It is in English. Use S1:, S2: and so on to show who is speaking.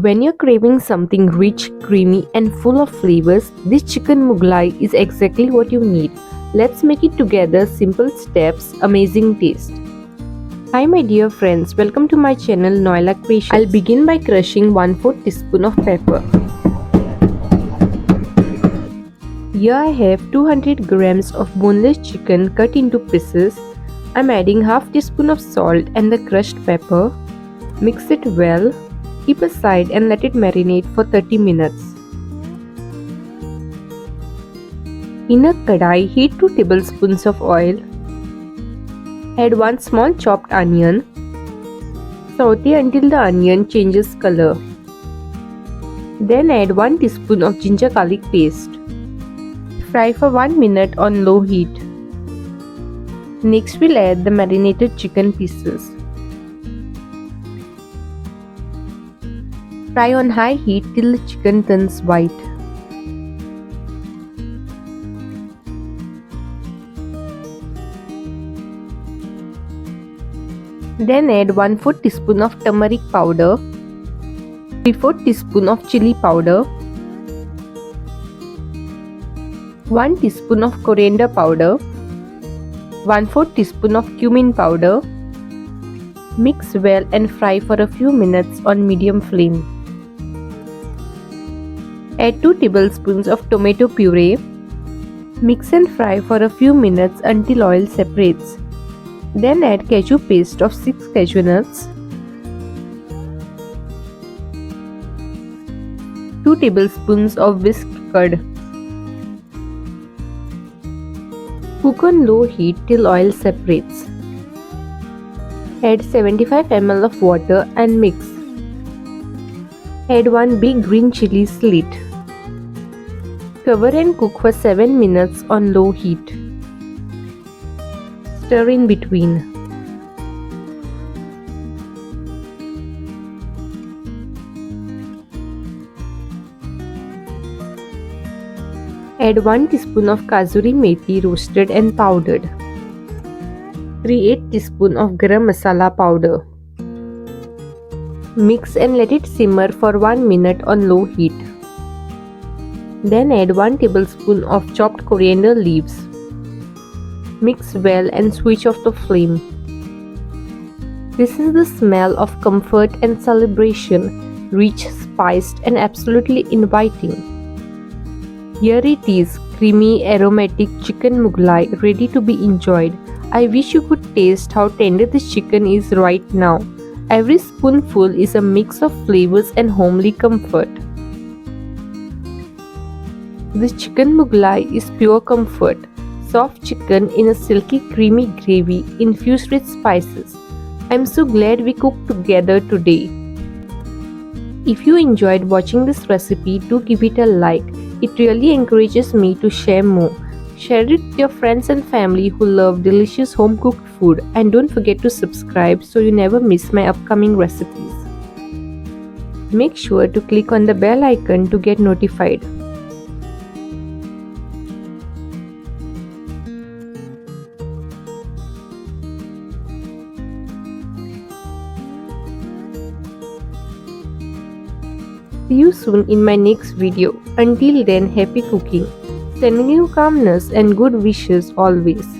S1: When you're craving something rich, creamy, and full of flavors, this chicken Mughlai is exactly what you need. Let's make it together. Simple steps, amazing taste. Hi my dear friends, welcome to my channel Noella Creations. I'll begin by crushing 1/4 teaspoon of pepper. Here I have 200 grams of boneless chicken cut into pieces. I'm adding half teaspoon of salt and the crushed pepper. Mix it well. Keep aside and let it marinate for 30 minutes. In a kadai, heat 2 tablespoons of oil. Add 1 small chopped onion. Saute until the onion changes color. Then add 1 teaspoon of ginger garlic paste. Fry for 1 minute on low heat. Next we'll add the marinated chicken pieces. Fry on high heat till the chicken turns white. Then add 1/4 teaspoon of turmeric powder, 3/4 teaspoon of chili powder, 1 teaspoon of coriander powder, 1/4 teaspoon of cumin powder. Mix well and fry for a few minutes on medium flame. Add 2 tablespoons of tomato puree. Mix and fry for a few minutes until oil separates. Then add cashew paste of 6 cashew nuts, 2 tablespoons of whisked curd. Cook on low heat till oil separates. Add 75 ml of water and mix. Add 1 big green chili slit. Cover and cook for 7 minutes on low heat. Stir in between. Add 1 teaspoon of kasuri methi roasted and powdered. 3/8 teaspoon of garam masala powder. Mix and let it simmer for 1 minute on low heat. Then add 1 tablespoon of chopped coriander leaves. Mix well and switch off the flame. This is the smell of comfort and celebration, rich, spiced, and absolutely inviting. Here it is, creamy, aromatic chicken Mughlai ready to be enjoyed. I wish you could taste how tender this chicken is right now. Every spoonful is a mix of flavors and homely comfort. This chicken Mughlai is pure comfort. Soft chicken in a silky creamy gravy infused with spices. I'm so glad we cooked together today. If you enjoyed watching this recipe, do give it a like. It really encourages me to share more. Share it with your friends and family who love delicious home cooked food, and don't forget to subscribe so you never miss my upcoming recipes. Make sure to click on the bell icon to get notified. See you soon in my next video. Until then, happy cooking. Sending you calmness and good wishes always.